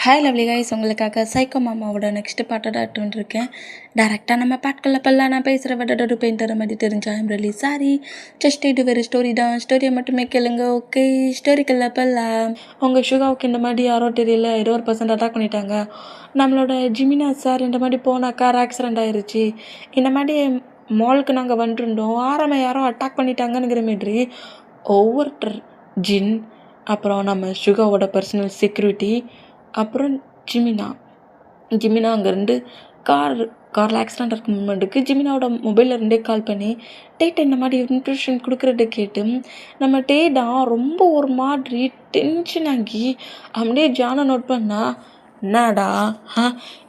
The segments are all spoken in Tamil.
ஹாய் லவ்லி கைஸ், உங்களுக்காக சைக்கோ மாமாவோட நெக்ஸ்ட் பாட்டோட இருக்கேன். டேரெக்டாக நம்ம பாட்குள்ள பல்லாம் நான் பேசுகிற வடடு பெயிண்டரை மாதிரி தெரிஞ்சா ஐம் ரியலி சாரி. ஜஸ்ட் இது வேறு ஸ்டோரி தான், ஸ்டோரியை மட்டுமே கேளுங்க. ஓகே, ஸ்டோரிக்குள்ள பல்லாம். உங்கள் சுகாவுக்கு இந்த மாதிரி யாரோ தெரியல 20% அட்டாக் பண்ணிட்டாங்க. நம்மளோட ஜிமினா சார் இந்த மாதிரி போன கார் ஆக்சிடெண்ட் ஆயிடுச்சு. இந்த மாதிரி மாலுக்கு நாங்கள் வந்துருந்தோம், யாரோ அட்டாக் பண்ணிட்டாங்கங்கிற மாதிரி ஒவ்வொருத்தர் ஜின், அப்புறம் நம்ம சுகாவோட பர்சனல் செக்யூரிட்டி, அப்புறம் ஜிமினா அங்கேருந்து காரில் ஆக்சிடெண்ட் இருக்க மூமெண்ட்டுக்கு ஜிமினாவோட மொபைலில் இருந்தே கால் பண்ணி டேட்டை இந்த மாதிரி இன்ட்ரெஷன் கொடுக்குறத கேட்டு நம்ம டேடா ரொம்ப ஒரு மாதிரி டென்ஷன் ஆகி அப்படியே ஜானை நோட் பண்ணா, என்னடா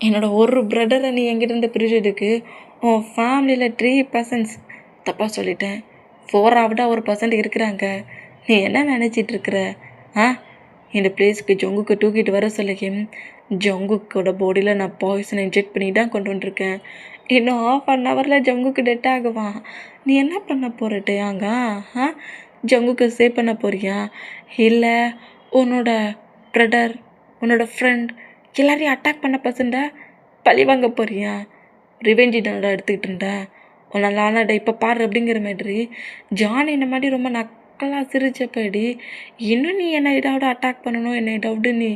என்னோட ஒரு பிரதரை நீ எங்கிட்ட பிரிச்சதுக்கு உன் ஃபேமிலியில் 3 பர்சன்ஸ் தப்பாக சொல்லிட்டேன், 4 ஒரு பர்சன்ட் இருக்கிறாங்க, நீ என்ன நினச்சிட்டு இருக்கிற? இந்த பிளேஸுக்கு ஜொங்குக்கு தூக்கிட்டு வர சொல்லிக்கேன். ஜொங்குக்கோட பாடியில் நான் பாய்சனை இன்ஜெக்ட் பண்ணி தான் கொண்டு வந்துருக்கேன். இன்னும் 1/2 ஹவரில் ஜொங்குக்கு டெட் ஆகுவான். நீ என்ன பண்ண போகிறட்டையாங்க? ஜொங்குக்கு சேவ் பண்ண போறியா, இல்லை உன்னோட பிரதர், உன்னோட ஃப்ரெண்ட் எல்லாரையும் அட்டாக் பண்ண பசண்ட பழி வாங்க போறியா? ரிவெஞ்சி தான் எடுத்துக்கிட்டு இருந்த உன்னால இப்போ பாரு அப்படிங்கிற மாதிரி ஜான் இந்த மாதிரி ரொம்ப நக்கலாக சிரிச்சப்படி, இன்னும் நீ என்னை ஏதாவது அட்டாக் பண்ணணும், என்னை ஏதாவது நீ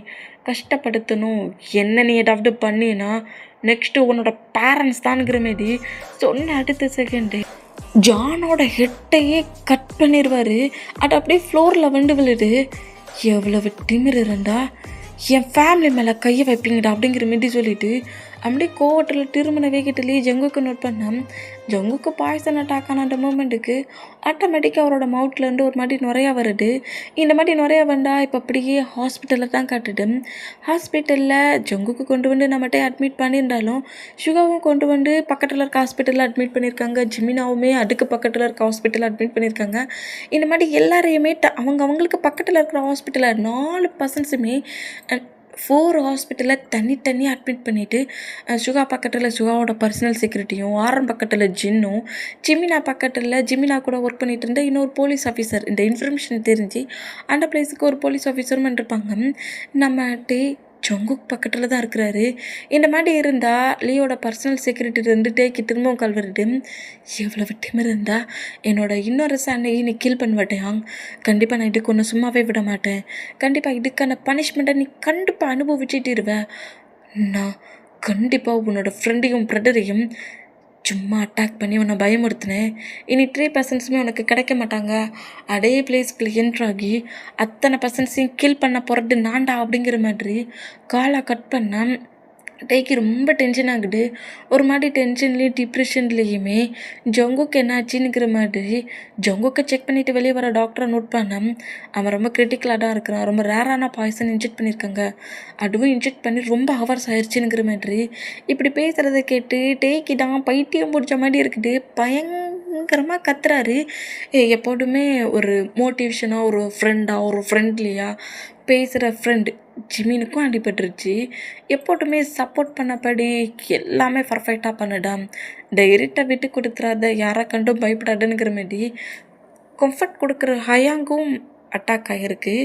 கஷ்டப்படுத்தணும், என்ன நீ ஏதாவது பண்ணினா நெக்ஸ்ட்டு உன்னோட பேரண்ட்ஸ் தான்ங்கிற மாதிரி சொன்ன அடுத்த செகண்டு ஜானோட ஹெட்டையே கட் பண்ணிடுவார். அது அப்படியே ஃப்ளோரில் வந்து விழுது. எவ்வளவு திமிர் இருந்தா என் ஃபேமிலி மேலே கையை வைப்பீங்கடா அப்படிங்கிற மாதிரி சொல்லிவிட்டு அப்படியே கோவத்தில் திருமண வேகத்திலேயே ஜங்குக்கு நோட் பண்ணான். ஜங்குக்கு பாய்சன் அட்டாக் ஆன அந்த மூமெண்ட்டுக்கு ஆட்டோமேட்டிக்காக அவரோட மவுட்லேருந்து ஒரு மாதிரி நுரையா வருது. இந்த மாதிரி நுரையா வந்தால் இப்போ அப்படியே ஹாஸ்பிட்டலில் தான் காட்டுது. ஹாஸ்பிட்டலில் ஜங்குக்கு கொண்டு வந்து நம்மகிட்ட அட்மிட் பண்ணியிருந்தாலும் சுகாவும் கொண்டு வந்து பக்கத்தில் இருக்க ஹாஸ்பிட்டலில் அட்மிட் பண்ணியிருக்காங்க. ஜிமினாவுமே அதுக்கு பக்கத்தில் இருக்க ஹாஸ்பிட்டலில் அட்மிட் பண்ணியிருக்காங்க. இந்த மாதிரி எல்லாரையுமே அவங்களுக்கு பக்கத்தில் இருக்கிற ஹாஸ்பிட்டலில் 4 பர்சன்ஸுமே 4 ஹாஸ்பிட்டலில் தனித்தனியாக அட்மிட் பண்ணிவிட்டு சுகா பக்கத்தில் சுகாவோட பர்சனல் செக்யூரிட்டியும், ஆரம் பக்கத்தில் ஜின்னும், ஜிமினா கூட ஒர்க் பண்ணிகிட்டு இருந்த இன்னொரு போலீஸ் ஆஃபீஸர், இந்த இன்ஃபர்மேஷன் தெரிஞ்சு அந்த பிளேஸுக்கு ஒரு போலீஸ் ஆஃபீஸரும் இருப்பாங்க. நம்ம ஜங்குக் பக்கத்தில் தான் இருக்கிறாரு. இந்த மாதிரி இருந்தால் லீயோட பர்சனல் செக்யூரிட்டிலேருந்து டேக்கு திரும்பவும் கால் வருது. எவ்வளோ திமிர் இருந்தால் என்னோட இன்னொரு சண்டையை நீ கில் பண்ண மாட்டேன். கண்டிப்பாக நான் இதுக்கு ஒன்று சும்மாவே விட மாட்டேன். கண்டிப்பாக இதுக்கான பனிஷ்மெண்ட்டை நீ கண்டிப்பாக அனுபவிச்சுட்டிருவேன். நான் கண்டிப்பாக உன்னோட ஃப்ரெண்டையும் பிரதரையும் சும்மா அட்டாக் பண்ணி உன்னை பயமுறுத்தினேன். இனி 3 பர்சன்ஸுமே உனக்கு கிடைக்க மாட்டாங்க. அதே பிளேஸ்க்குள்ளே என்ட்ராகி அத்தனை பர்சன்ஸையும் கில் பண்ண போகிறது நான்டா அப்படிங்கிற மாதிரி காலை கட் பண்ண டேக்கு ரொம்ப டென்ஷன் ஆகுது. ஒரு மாதிரி டென்ஷன்லேயும் டிப்ரெஷன்லேயுமே ஜங்குக்கு என்னாச்சுன்னுங்கிற மாதிரி ஜங்குக்கை செக் பண்ணிவிட்டு வெளியே வர டாக்டரை நோட் பண்ண, அவன் ரொம்ப கிரிட்டிக்கலாக தான் இருக்கிறான். ரொம்ப ரேரான பாய்சன் இன்ஜெக்ட் பண்ணியிருக்காங்க, அதுவும் இன்ஜெக்ட் பண்ணி ரொம்ப ஹவர்ஸ் ஆயிடுச்சுங்கிற மாதிரி இப்படி பேசுகிறத கேட்டு டேக்கு தான் பைத்தியம் பிடிச்ச மாதிரி இருக்குது. பயங்கரமாக கத்துறாரு. எப்போதுமே ஒரு மோட்டிவேஷனாக, ஒரு ஃப்ரெண்டாக, ஒரு ஃப்ரெண்ட்லியாக பேசுகிற ஃப்ரெண்டு ஜிமினுக்கும் அடிபட்டுருச்சு. எப்போதுமே சப்போர்ட் பண்ணபடி எல்லாமே பர்ஃபெக்டாக பண்ணிடாம். தைரியத்தை விட்டு கொடுத்துறாத, யாரை கண்டும் பயப்படாதுங்கிற மாதிரி கம்ஃபர்ட் கொடுக்குற ஹயாங்கும் அட்டாக் ஆகிருக்கு.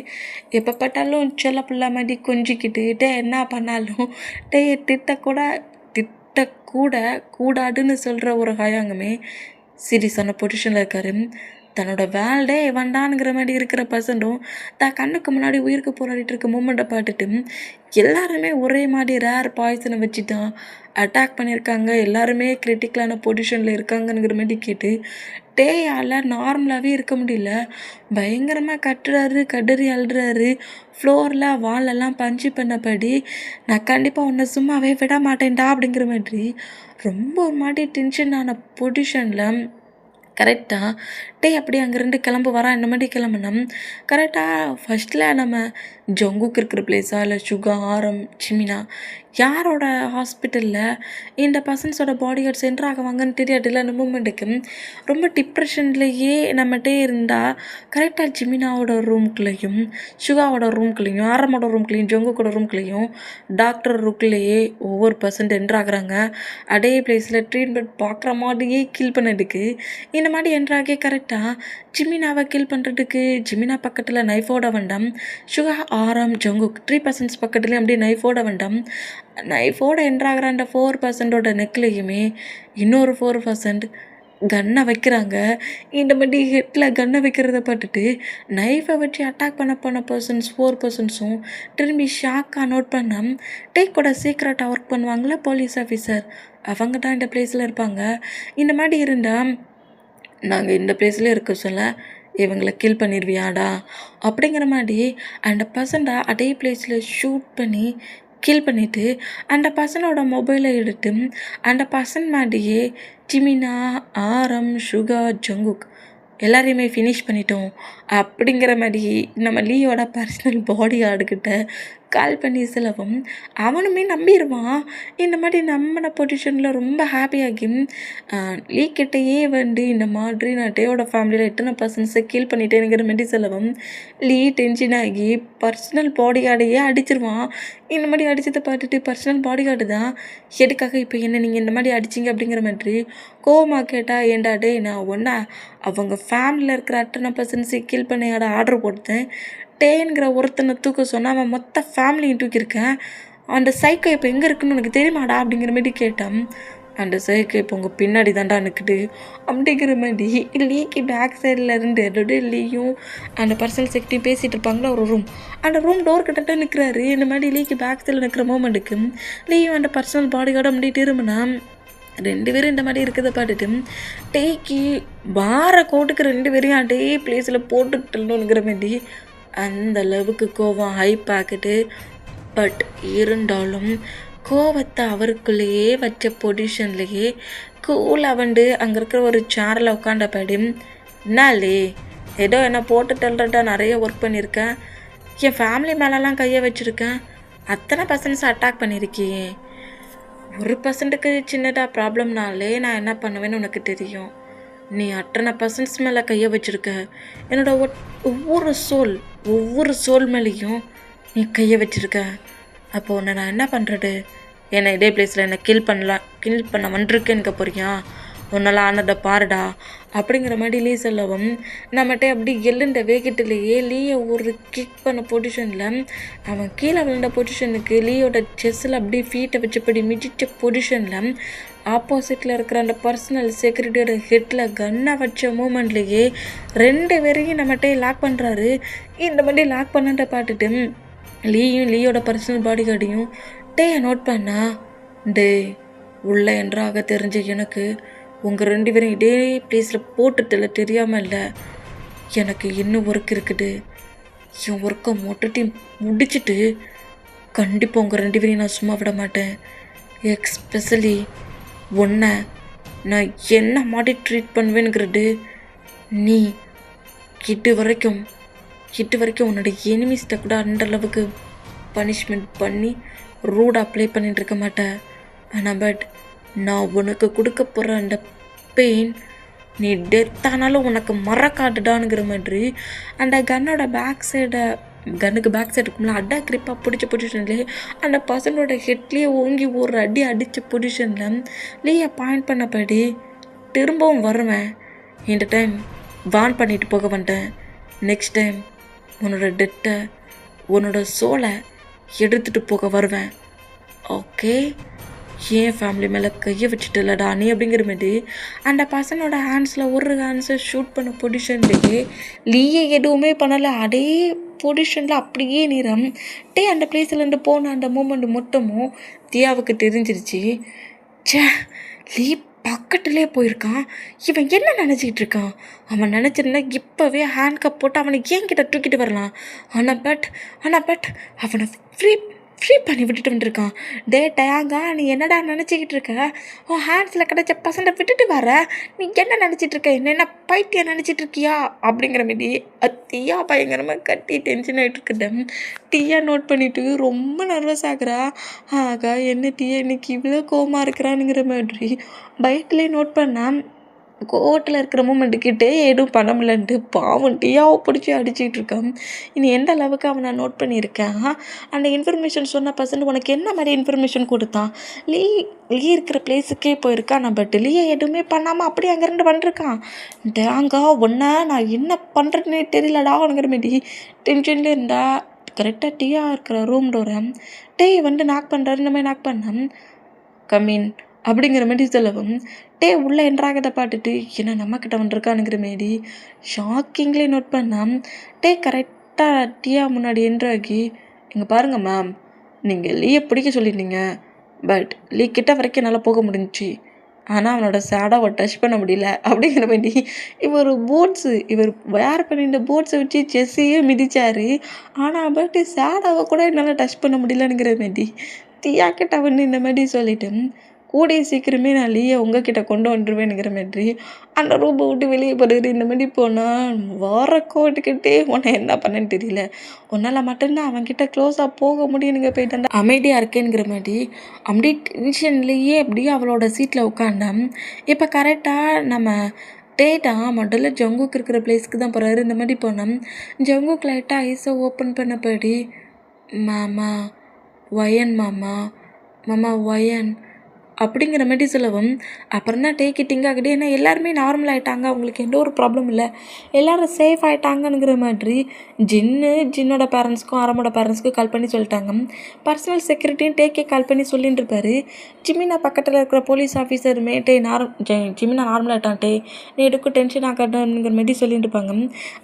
எப்போ பார்த்தாலும் செல்ல பிள்ளை மாதிரி கொஞ்சிக்கிட்டு என்ன பண்ணாலும் திட்டக்கூட கூடாதுன்னு சொல்கிற ஒரு ஹயாங்குமே சீரியஸான பொசிஷனில் இருக்கார். தன்னோட வேல்டே வேண்டானுங்கிற மாதிரி இருக்கிற பர்சன்டும் தான் கண்ணுக்கு முன்னாடி உயிருக்கு போராடிட்டு இருக்க மூமெண்ட்டை பார்த்துட்டு எல்லாருமே ஒரே மாதிரி ரேர் பாய்சனை வச்சு தான் அட்டாக் பண்ணியிருக்காங்க. எல்லாருமே கிரிட்டிக்கலான பொசிஷனில் இருக்காங்கங்கிற மாதிரி கேட்டு டேயால் நார்மலாகவே இருக்க முடியல. பயங்கரமாக கதறி அழுறாரு. ஃப்ளோரில் வாலெல்லாம் பஞ்சு பண்ணபடி, நான் கண்டிப்பாக உன்னை சும்மாவே விட மாட்டேன்டா அப்படிங்கிற மாதிரி ரொம்ப ஒரு மாதிரி டென்ஷனான பொசிஷனில் கரெக்டாக அப்படியே அங்கேருந்து கிளம்பு வரான். இந்த மாதிரி கிளம்புனா கரெக்டாக ஃபஸ்ட்டில் நம்ம ஜங்குக்கு இருக்கிற பிளேஸா இல்லை சுகா, ஆரம், ஜிமினா யாரோட ஹாஸ்பிட்டலில் இந்த பர்சன்ஸோட பாடி கார்ட்ஸ் என்ட்ரு ஆகுவாங்கன்னு தெரியாதுல்ல. அந்த மூமெண்ட்டுக்கு ரொம்ப டிப்ரெஷன்லேயே நம்மகிட்டே இருந்தால் கரெக்டாக ஜிமினாவோட ரூம்குள்ளேயும், சுகாவோட ரூம்குள்ளேயும், ஆரமோட ரூம்குள்ளேயும், ஜங்குக்கோட ரூம்குள்ளேயும், டாக்டர் ரூம்குள்ளேயே ஒவ்வொரு பர்சன்ட் என்ட்ரு ஆகுறாங்க. அதே பிளேஸில் ட்ரீட்மெண்ட் பார்க்குற மாதிரியே கில் பண்ணதுக்கு இந்த மாதிரி என்ட்ராகி கரெக்டாக ஜிமினாவை கில் பண்ணுறதுக்கு ஜிமினா பக்கத்தில் நைஃபோட வந்தான். சுகா ஆரம் ஜங்குக் 3% பக்கத்துலேயும் அப்படியே நைஃபோட வேண்டாம். நைஃபோட என்ட்ராகிற அந்த 4%ஓட நெக்லையுமே இன்னொரு 4% கன்னை வைக்கிறாங்க. இந்த மாதிரி ஹெட்டில் கன்னை வைக்கிறத பார்த்துட்டு நைஃபை வச்சு அட்டாக் பண்ண போன பர்சன்ஸ் 4%ம் திரும்பி ஷாக்காக நோட் பண்ண டேக்கோட சீக்ரெட்டாக ஒர்க் பண்ணுவாங்களே போலீஸ் ஆஃபீஸர், அவங்க தான் இந்த பிளேஸில் இருப்பாங்க. இந்த மாதிரி இருந்தால் நாங்கள் இந்த பிளேஸில் இருக்க சொல்ல இவங்களை கில் பண்ணிடுவியாடா அப்படிங்கிற மாதிரி அந்த பர்சன்டை அதே பிளேஸில் ஷூட் பண்ணி கில் பண்ணிவிட்டு அந்த பர்சனோட மொபைலை எடுத்து அந்த பர்சன் மாதிரியே ஜிமினா, ஆரம், சுகா, ஜங்குக் எல்லாரையுமே ஃபினிஷ் பண்ணிட்டோம் அப்படிங்கிற மாதிரி நம்ம லீயோட பர்சனல் பாடி கார்டுக்கிட்ட கால் பண்ணி செலவும் அவனுமே நம்பிடுவான். இந்த மாதிரி நம்மளோட பொசிஷனில் ரொம்ப ஹாப்பியாகி லீ கிட்டேயே வந்து இந்த மாதிரி நான் டேவோட ஃபேமிலியில் எத்தனை பர்சன்ஸை கீல் பண்ணிட்டேங்கிற மாதிரி செலவும் லீ டென்ஷன் ஆகி பர்சனல் பாடி கார்டையே அடிச்சிருவான். இந்த மாதிரி அடித்ததை பார்த்துட்டு பர்சனல் பாடி கார்டு தான் எதுக்காக இப்போ என்ன நீங்கள் இந்த மாதிரி அடிச்சிங்க அப்படிங்கிற மாதிரி கோவமாக கேட்டால் ஏண்டா டே நான் ஒன்றா அவங்க ஃபேமிலியில் இருக்கிற அத்தனை பர்சன்ஸை கீல் பண்ணியாட ஆர்டர் போட்டேன். டேங்கிற ஒருத்தனை தூக்க சொன்னால் அவன் மொத்த ஃபேமிலியும் தூக்கியிருக்கேன். அந்த சைக்கோ இப்போ எங்கே இருக்குன்னு உனக்கு தெரியுமாடா அப்படிங்கிற மாதிரி கேட்டான். அந்த சைக்கோ இப்போ உங்கள் பின்னாடி தாண்டா நிற்குது அப்படிங்கிற மாதிரி லீக்கு பேக் சைடில் இருந்து லீயும் அந்த பர்சனல் செக்யூரிட்டி பேசிகிட்டு இருப்பாங்களா ஒரு ரூம், அந்த ரூம் டோர் கிட்ட நிற்கிறாரு. இந்த மாதிரி லீக்கு பேக் சைடில் நிற்கிற மூமெண்ட்டுக்கு லீயும் அந்த பர்சனல் பாடி கார்டு அப்படி திரும்பினா 2 பேரும் இந்த மாதிரி இருக்கிறத பார்த்துட்டு டேக்கி வார கோட்டுக்கு 2 பேரையும் அதே பிளேஸில் போட்டுக்கிட்டணுங்கிற மாதிரி அந்த அளவுக்கு கோவம் ஹைப் ஆக்கிட்டு, பட் இருந்தாலும் கோவத்தை அவருக்குள்ளேயே வச்ச பொசிஷன்லேயே கூலாக வந்து அங்கே இருக்கிற ஒரு சேரில் உட்காண்டபடி என்னாலே ஏதோ என்ன போட்டு தள்ளுறதா நிறைய ஒர்க் பண்ணியிருக்கேன், என் ஃபேமிலி மேலெலாம் கையை வச்சுருக்கேன், அத்தனை பர்சன்ஸ் அட்டாக் பண்ணியிருக்கியே, 1%க்கு சின்னதாக ப்ராப்ளம்னாலே நான் என்ன பண்ணுவேன்னு உனக்கு தெரியும், நீ அத்தனை பர்சன்ஸ் மேலே கையை வச்சுருக்க, என்னோட ஒவ்வொரு சோல் மேலேயும் நீ கையை வச்சுருக்க, அப்போ உன்னை நான் என்ன பண்ணுறது, என்னை இதே பிளேஸில் என்னை கில் பண்ண வந்திருக்கேன்னு போறியா, உன்னெல்லாம் ஆனதை பாருடா அப்படிங்கிற மாதிரி லீ சொல்லவும் நம்மகிட்ட அப்படி எழுந்த வேகத்திலேயே லீயை ஒரு கிக் பண்ண பொசிஷனில் அவன் கீழே விழுந்த பொசிஷனுக்கு லீயோட செஸ்ஸில் அப்படி ஃபீட்டை வச்சபடி மிதித்த பொசிஷனில் ஆப்போசிட்டில் இருக்கிற அந்த பர்சனல் செக்யூரிட்டியோட ஹெட்டில் கன்னை வச்ச மூமெண்ட்லேயே 2 பேரையும் நம்மகிட்ட லாக் பண்ணுறாரு. இந்த மாதிரி லாக் பண்ணதை பார்த்துட்டு லீயும் லீயோட பர்சனல் பாடி கார்டையும் டேயை நோட் பண்ணா, டே உள்ள என்றாக தெரிஞ்ச எனக்கு உங்கள் 2 பேரும் இதே பிளேஸில் போட்டுட்டல தெரியாமல் இல்லை, எனக்கு இன்னும் ஒர்க் இருக்குது, என் ஒர்க்கை மொட்டையும் முடிச்சுட்டு கண்டிப்பாக உங்கள் 2 பேரையும் நான் சும்மா விட மாட்டேன், எக்ஸ்பெஷலி உன்னை நான் என்ன மாதிரி ட்ரீட் பண்ணுவேங்கிறது நீ இது வரைக்கும் உன்னோட எனிமீஸ்கிட்ட கூட அந்த அளவுக்கு பனிஷ்மெண்ட் பண்ணி ரூட் அப்ளை பண்ணிட்டு இருக்க மாட்டேன், ஆனால் பட் நான் உனக்கு கொடுக்க போகிற அந்த பெயின் நீ டெத் ஆனாலும் உனக்கு மறக்காட்டுடானுங்கிற மாதிரி அந்த கன்னோட கன்னுக்கு பேக் சைடு இருக்கும்ல அட்டா கிரிப்பாக பிடிச்ச பொசிஷன்லேயே அந்த பர்சனோட ஹெட்லேயே ஓங்கி ஒரு அடி அடித்த பொசிஷனில் லீயை பாயிண்ட் பண்ணபடி திரும்பவும் வருவேன், இந்த டைம் வான் பண்ணிட்டு போக வந்துட்டேன், நெக்ஸ்ட் டைம் உன்னோட டெத்தை உன்னோட சோலை எடுத்துகிட்டு போக வருவேன், ஓகே, ஏன் ஃபேமிலி மேலே கையை வச்சுட்டு இல்லடா நீ அப்படிங்கிற மாதிரி அந்த பர்சனோட ஹேண்ட்ஸில் ஒரு ஹேண்ட்ஸை ஷூட் பண்ண பொசிஷன்லேயே லீயை எதுவுமே பண்ணலை, அதே பொசிஷனில் அப்படியே நிறம் டே அந்த பிளேஸ்லேருந்து போன அந்த மூமெண்ட் மொத்தமும் தியாவுக்கு தெரிஞ்சிருச்சு. சே, லீ பக்கத்துலேயே போயிருக்கான், இவன் என்ன நினச்சிக்கிட்டு இருக்கான், அவன் நினச்சிருந்தா இப்போவே ஹேண்ட் கப் போட்டு அவனை என்கிட்ட தூக்கிட்டு வரலாம், ஆனால் பட் அவனை ஃப்ரீ பண்ணி விட்டுட்டு வந்துருக்கான். டே டயாங்கா, நீ என்னடா நினச்சிக்கிட்டு இருக்க, உன் ஹேண்ட்ஸில் கிடச்ச பசங்களை விட்டுட்டு வர, நீ என்ன நினச்சிட்டு இருக்க, என்ன பைத்தியம் நினச்சிட்டு இருக்கியா அப்படிங்கிற மாதிரி தீயா பயங்கரமாக கட்டி டென்ஷன் ஆகிட்டு இருக்கட்டும். டீயா நோட் பண்ணிவிட்டு ரொம்ப நர்வஸ் ஆகுறா. ஆகா, என்ன டீயா இன்னைக்கு இவ்வளோ கோவமாக இருக்கிறானுங்கிற மாதிரி பயத்துலேயே நோட் பண்ணால் கோட்டில் இருக்கிற மூமெண்ட்டுக்கிட்டே எதுவும் பண்ண முடியலன்ட்டு பாவம் டீயாவை பிடிச்சி அடிச்சுக்கிட்டு இருக்கான். இனி எந்த அளவுக்கு அவனை நோட் பண்ணியிருக்கேன், அந்த இன்ஃபர்மேஷன் சொன்ன பர்சன் உனக்கு என்ன மாதிரி இன்ஃபர்மேஷன் கொடுத்தான், லீ இருக்கிற பிளேஸுக்கே போயிருக்கான், நான் பட் லீயை எதுவுமே பண்ணாமல் அப்படியே அங்கேருந்து பண்ணிருக்கான். டேங்கா ஒன்றா நான் என்ன பண்ணுறதுனே தெரியலடா அவனுங்கிற மாரி டென்ஷன்லேயே இருந்தா கரெக்டாக டீயா இருக்கிற ரூம் டோரை டே வந்து நாக் பண்ணுறாரு. இந்த மாதிரி நாக் பண்ணேன். கம்மின் அப்படிங்கிற மாரி சொல்லவும் உள்ளே என்ட்ராகதை பார்த்துட்டு என்ன நம்மக்கிட்ட வந்துருக்கானுங்கிற மாரி ஷாக்கிங்லேயே நோட் பண்ணான். கரெக்டாக டீயா முன்னாடி என்ட்ராகி, இங்கே பாருங்கள் மேம், நீங்கள் லீயை பிடிக்க சொல்லியிருந்தீங்க, பட் லீ கிட்ட வரைக்கும் என்னால் போக முடிஞ்சிச்சு, ஆனால் அவனோட சேடாவை டச் பண்ண முடியல அப்படிங்கிற மாரி இவர் வேர் பண்ணிட்ட போட்ஸை வச்சு செஸ்ஸையே மிதிச்சார். ஆனால் பட் சேடாவை கூட என்னால் டச் பண்ண முடியலங்கிற மாரி தியாக்கிட்ட வந்து இந்த மாதிரி சொல்லிட்டு கூடிய சீக்கிரமே நான் லீயை உங்ககிட்ட கொண்டு வந்துடுவேனுங்கிற மாதிரி அந்த ரூமை விட்டு வெளியே போடுறது. இந்த மாதிரி போனால் வர கோட்டுக்கிட்டே உன்னை என்ன பண்ணேன்னு தெரியல, உன்னால் மட்டும்தான் அவன்கிட்ட க்ளோஸாக போக முடியும்னுங்க போயிட்டு அமைதியாக இருக்கேங்கிற மாதிரி அப்படியே டென்ஷன்லேயே அப்படியே அவளோட சீட்டில் உட்காந்தேன். இப்போ கரெக்டாக நம்ம தான் முதல்ல ஜங்குக்கு இருக்கிற பிளேஸ்க்கு தான் போகிறாரு. இந்த மாதிரி போனோம். ஜங்குக்கு லைட்டாக ஐஸை ஓப்பன் பண்ணபடி, மாமா ஒயன், மாமா மாமா ஒயன் அப்படிங்கிற மாதிரி சொல்லவும் அப்புறம் தான் டேக்கிட்டிங்க ஆகிட்டு. ஏன்னா எல்லாருமே நார்மல் ஆகிட்டாங்க, அவங்களுக்கு எந்த ஒரு ப்ராப்ளம் இல்லை, எல்லோரும் சேஃப் ஆகிட்டாங்கங்கிற மாதிரி ஜின்னோட பேரண்ட்ஸ்க்கும் ஆரமோட பேரண்ட்ஸ்க்கும் கால் பண்ணி சொல்லிட்டாங்க. பர்சனல் செக்யூரிட்டியும் டேக்கே கால் பண்ணி சொல்லிட்டு இருப்பார். ஜிமினா பக்கத்தில் இருக்கிற போலீஸ் ஆஃபீஸருமே ஜிமினா நார்மல் ஆகிட்டான்ட்டே, நீ எதுக்கும் டென்ஷன் ஆகட்டும்ங்கிற மாதிரி சொல்லிட்டு இருப்பாங்க.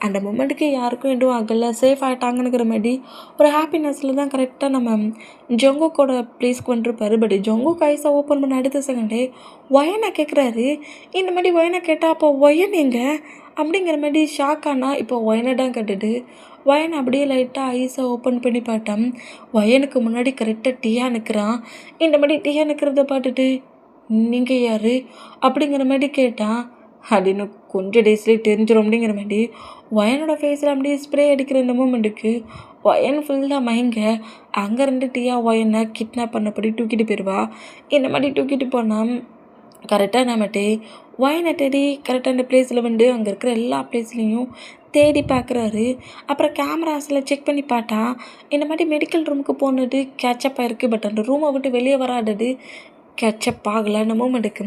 அந்த மூமெண்ட்டுக்கு யாருக்கும் எதுவும் ஆகலை, சேஃப் ஆகிட்டாங்கங்கிற மாதிரி ஒரு ஹாப்பினஸில் தான் கரெக்டாக நம்ம ஜங்குக்கோட பிளேஸ்க்கு வந்துருப்பார். பட் ஜங்கு கைஸை ஓப்பன் பண்ண அடுத்த செகண்டே ஒயனை கேட்குறாரு. இந்த மாதிரி ஒயனை கேட்டால் அப்போ ஒயன் எங்க அப்படிங்கிற மாதிரி ஷாக் ஆனால் இப்போ ஒயனை தான் கேட்டுட்டு ஒயன் அப்படியே லைட்டாக ஐஸை ஓப்பன் பண்ணி பார்த்தேன். ஒயனுக்கு முன்னாடி கரெக்டாக டீயா நிற்கிறான். இந்த மாதிரி டீயா நிற்கிறத பார்த்துட்டு நீங்கள் யார் அப்படிங்கிற மாதிரி கேட்டான். அப்படின்னு கொஞ்சம் டேஸ்லேயே தெரிஞ்சிடும் அப்படிங்கிற மாதிரி ஒயனோட ஃபேஸில் அப்படியே ஸ்ப்ரே அடிக்கிற இந்த மூமெண்ட்டுக்கு ஒயன் ஃபுல்லாக மயங்க அங்கே ரெண்டு டீயா ஒயனை கிட்னாப் பண்ணபடி தூக்கிட்டு போயிடுவா. இந்த மாதிரி தூக்கிட்டு போனால் கரெக்டாக நம்மட்டே ஒயனை தேடி கரெக்டாக அந்த பிளேஸில் வந்து அங்கே இருக்கிற எல்லா பிளேஸ்லேயும் தேடி பார்க்குறாரு. அப்புறம் கேமராஸில் செக் பண்ணி பார்த்தா இந்த மாதிரி மெடிக்கல் ரூமுக்கு போனது கேட்சப் ஆகிருக்கு. பட் அந்த ரூமை விட்டு வெளியே வராதது கேட்சப் ஆகலை. அந்த மூமெண்ட்டுக்கு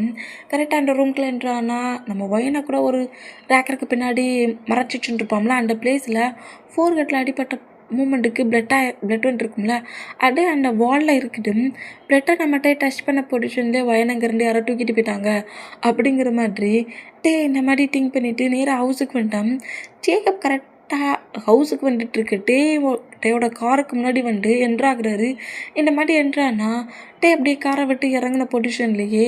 கரெக்டாக அந்த ரூம்குள்ளே என்றானா நம்ம ஒயனை கூட ஒரு ரேக்கருக்கு பின்னாடி மறைச்சிச்சுட்டு இருப்போம்ல, அந்த பிளேஸில் ஃபோர்கட்டில் அடிப்பட்ட மூமெண்ட்டுக்கு பிளட் வந்துருக்கும்ல, அது அந்த வாலில் இருக்குது. பிளட்டை நம்மகிட்ட டச் பண்ண பொடிச்சுருந்தே ஒயனங்கிருந்து யாரோ தூக்கிட்டு போயிட்டாங்க அப்படிங்கிற மாதிரி இந்த மாதிரி திங்க் பண்ணிவிட்டு நேராக ஹவுஸுக்கு வந்துட்டேன். ஜேக்கப் கரெக்டாக ஹவுஸுக்கு வந்துட்டுருக்கு. டேயோட காருக்கு முன்னாடி வந்து என்ட்ராகிறாரு. இந்த மாதிரி என்ட்ரானா அப்படியே காரை விட்டு இறங்கின பொசிஷன்லேயே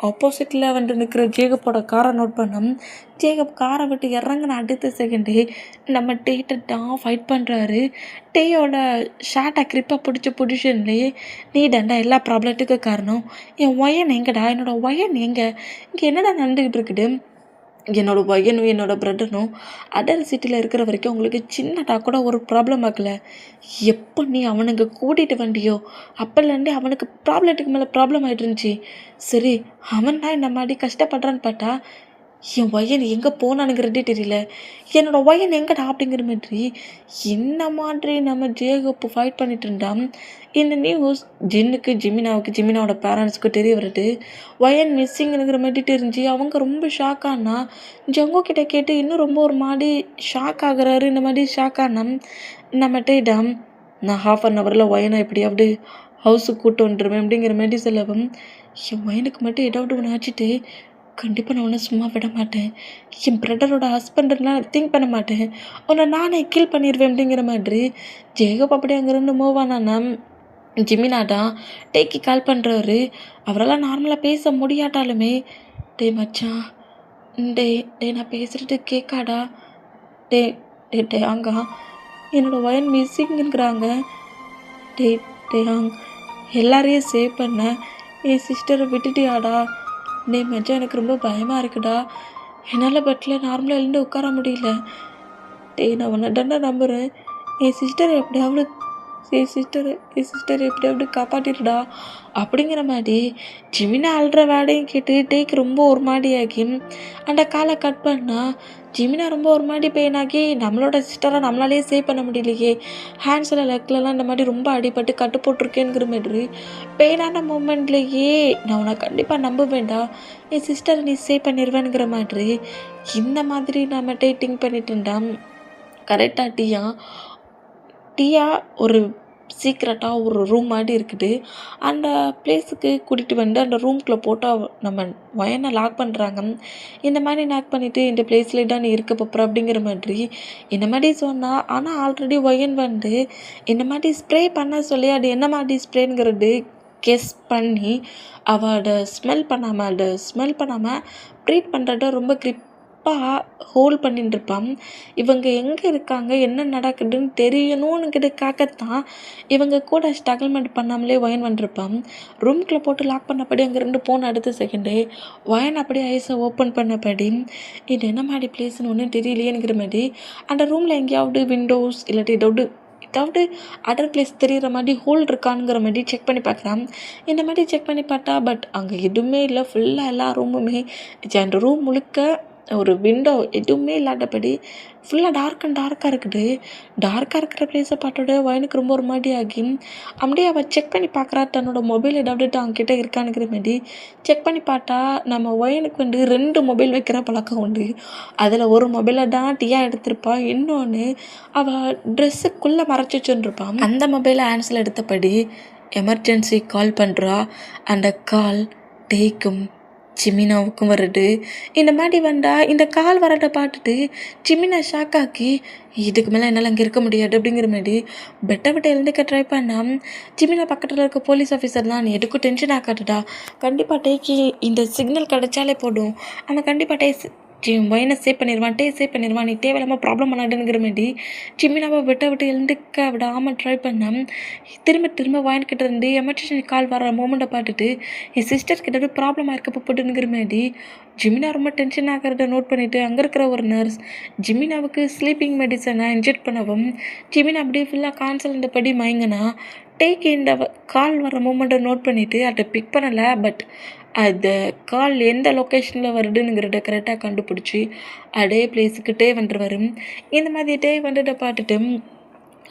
ஆப்போசிட்டில் வந்து நிற்கிற ஜேகப்போட காரை நோட் பண்ணோம். ஜேகப் காரை விட்டு இறங்கின அடுத்த செகண்டே நம்ம டேட்டை தான் ஃபைட் பண்ணுறாரு. டேயோட ஷார்ட்டை கிரிப்பாக பிடிச்ச பொசிஷன்லேயே நீ தாண்டா எல்லா ப்ராப்ளத்துக்கும் காரணம், என் ஒயன் எங்கடா, என்னோட ஒயன் எங்கே, இங்கே என்னடா நடந்துக்கிட்டு இருக்குது, என்னோடய பையனும் என்னோடய பிரதரும் அடர் சிட்டியில் இருக்கிற வரைக்கும் அவங்களுக்கு சின்னதாக கூட ஒரு ப்ராப்ளம் ஆகலை. எப்போ நீ அவனுங்க கூட்டிகிட்டு வண்டியோ அப்போலேருந்தே அவனுக்கு ப்ராப்ளத்துக்கு மேலே ப்ராப்ளம் ஆகிட்டு இருந்துச்சு. சரி, அவன் தான் இந்த மாதிரி கஷ்டப்படுறான்னு பார்த்தா என் ஒயன் எங்கே போனானுங்கிறதே தெரியல, என்னோடய ஒயன் எங்கடா அப்படிங்கிற மாதிரி இந்த மாதிரி நம்ம ஜேகப்பு ஃபைட் பண்ணிட்டு இருந்தான். இந்த நியூஸ் ஜிமினாவுக்கு ஜிமினாவோட பேரண்ட்ஸ்க்கு தெரிய வருது. ஒயன் மிஸ்ஸிங்ங்கிற மாதிரி தெரிஞ்சு அவங்க ரொம்ப ஷாக் ஆனா ஜங்கோ கிட்ட கேட்டு இன்னும் ரொம்ப ஒரு மாதிரி ஷாக் ஆகுறாரு. இந்த மாதிரி ஷாக் ஆனா நம்ம டேடாம் நான் ½ ஒயனை எப்படியாவது ஹவுஸுக்கு கூட்டு வந்துடுவேன் அப்படிங்கிற மாதிரி சொல்லவும், என் ஒயனுக்கு மட்டும் ஏதாவது ஒன்று ஆச்சுட்டு கண்டிப்பாக நான் ஒன்றும் சும்மா விட மாட்டேன், என் பிரதரோட ஹஸ்பண்டெல்லாம் திங்க் பண்ண மாட்டேன், உன்னை நானே கில் பண்ணிடுவேன் அப்படிங்கிற மாதிரி ஜேகப் அப்படி அங்கேருந்து மூவ் ஆனானா ஜிமினாடா டேக்கு கால் பண்ணுறாரு. அவரெல்லாம் நார்மலாக பேச முடியாட்டாலுமே மச்சான், நான் பேசுகிறது கேட்காடா, அங்கா என்னோடய ஒயன் மிஸ்ஸிங்கிறாங்க, எல்லாரையும் சேவ் பண்ண என் சிஸ்டரை விட்டுட்டியாடா, மச்சான் எனக்கு ரொம்ப பயமாக இருக்குடா, என்னால் பெட்டில் நார்மலாக எழுந்து உட்கார முடியல, நான் உன்னை தானே நம்புகிறேன், என் சிஸ்டரை எப்படியாவது காப்பாற்றிடுடா அப்படிங்கிற மாதிரி ஜிமினா அழுற வேடையும் கேட்டு டேக்கு ரொம்ப ஒரு மாதிரி ஆகி அந்த காலை கட் பண்ணால் ஜிமினா ரொம்ப ஒரு மாதிரி பெயின் ஆகி நம்மளோட சிஸ்டரை நம்மளாலே சேவ் பண்ண முடியலையே, ஹேண்ட்ஸில் லெக்லலாம் இந்த மாதிரி ரொம்ப அடிபட்டு கட்டு போட்டிருக்கேங்கிற மாதிரி பெயினான மூமெண்ட்லேயே நான் உன்னை கண்டிப்பாக நம்ப வேண்டாம், என் சிஸ்டரை நீ சேவ் பண்ணிடுவேனுங்கிற மாதிரி இந்த மாதிரி நம்ம திங்க் பண்ணிட்டு இருந்தான். கரெக்டாக டீயா டீயா ஒரு சீக்ரெட்டாக ஒரு ரூம் மாதிரி இருக்குது. அந்த பிளேஸுக்கு கூட்டிகிட்டு வந்து அந்த ரூம்குள்ளே போட்டால் நம்ம ஒயனை லாக் பண்ணுறாங்க. இந்த மாதிரி லாக் பண்ணிவிட்டு இந்த பிளேஸில் தான் நீ இருக்க போகிற அப்படிங்கிற மாதிரி இந்த மாதிரி சொன்னால், ஆனால் ஆல்ரெடி ஒயன் வந்து இந்த மாதிரி ஸ்ப்ரே பண்ண சொல்லி அது என்ன மாதிரி ஸ்ப்ரேங்கிறது கெஸ் பண்ணி அவள் ஸ்மெல் பண்ணாமல் ப்ரீட் பண்ணுறத ரொம்ப ஹோல்ட் பண்ணிட்டு இருப்பான். இவங்க எங்கே இருக்காங்க, என்ன நடக்குதுன்னு தெரியணும்னுங்கிறதுக்காகத்தான் இவங்க கூட ஸ்ட்ரகிள்மெண்ட் பண்ணாமலே ஒயன் வந்துருப்பான். ரூம்குள்ளே போட்டு லாக் பண்ணபடி அங்கேருந்து போன அடுத்த செகண்டே ஒயன் அப்படியே ஐஸை ஓப்பன் பண்ணபடி இது என்ன மாதிரி பிளேஸ்ன்னு ஒன்றும் தெரியலையேங்கிற மாதிரி அந்த ரூமில் எங்கேயாவது விண்டோஸ் இல்லாட்டி ஏதாவது அதர் பிளேஸ் தெரிகிற மாதிரி ஹோல் இருக்கானுங்கிற மாதிரி செக் பண்ணி பார்க்குறான். இந்த மாதிரி செக் பண்ணி பார்த்தா பட் அங்கே எதுவுமே இல்லை. ஃபுல்லாக எல்லா ரூமுமே அந்த ரூம் முழுக்க ஒரு விண்டோ எதுவுமே இல்லாதபடி ஃபுல்லாக டார்க்காக இருக்குது. டார்க்காக இருக்கிற பிளேஸை பார்த்தோட ஒயனுக்கு ரொம்ப ஒரு மாதிரி ஆகி அப்படியே அவள் செக் பண்ணி பார்க்குறா தன்னோட மொபைல் ஏதாவது அவங்ககிட்ட இருக்கானுங்கிற மாதிரி. செக் பண்ணி பார்த்தா நம்ம ஒயனுக்கு வந்து 2 மொபைல் வைக்கிற பழக்கம் உண்டு. அதில் ஒரு மொபைலை தான் டீயா எடுத்திருப்பாள், இன்னொன்று அவள் ட்ரெஸ்ஸுக்குள்ளே மறைச்சி வச்சுருப்பான். அந்த மொபைலை ஆன்சரில் எடுத்தபடி எமர்ஜென்சி கால் பண்ணுறா. அந்த கால் டேக்கும் ஜிமினாவுக்கும் வருது. இந்த மாதிரி வந்தால் இந்த கால் வரதை பார்த்துட்டு ஜிமினா ஷாக் ஆக்கி இதுக்கு மேலே என்னால் அங்கே இருக்க முடியாது அப்படிங்கிற மாதிரி பெட்டை விட்டு எழுந்துக்க ட்ரை பண்ணால் ஜிமினா பக்கத்தில் இருக்க போலீஸ் ஆஃபீஸர்லாம் நீ எதுக்கும் டென்ஷன் ஆக்காட்டுடா, கண்டிப்பாக டேக்கு இந்த சிக்னல் கிடச்சாலே போடும், அவன் கண்டிப்பாக ஒயனை சேவ் பண்ணிடுவான், சேவ் பண்ணிடுவான், நீ தேவையில்லாமல் ப்ராப்ளம் பண்ணாடுங்கிற மாதிரி ஜிமினாவை விட்டு எழுந்துக்க விடாமல் ட்ரை பண்ணேன். திரும்ப ஒயன்கிட்ட இருந்து எமர்ஜென்சி கால் வர மூமெண்ட்டை பார்த்துட்டு என் சிஸ்டர் கிட்ட ப்ராப்ளமாக இருக்க போட்டுங்கிற மாதிரி ஜிமினா ரொம்ப டென்ஷன் ஆகிறத நோட் பண்ணிவிட்டு அங்கே இருக்கிற ஒரு நர்ஸ் ஜிமினாவுக்கு ஸ்லீப்பிங் மெடிசனை இன்ஜெக்ட் பண்ணவும் ஜிமினா அப்படியே ஃபுல்லாக கான்சல் படி மயங்கினா இந்த கால் வர மூமெண்ட்டை நோட் பண்ணிவிட்டு அதை பிக் பண்ணலை. பட் அது கால் எந்த லொக்கேஷனில் வருதுங்கிறத கரெக்டாக கண்டுபிடிச்சி அதே பிளேஸுக்கிட்டே வந்துடுவார். இந்த மாதிரி வந்துட்டு பார்த்துட்டு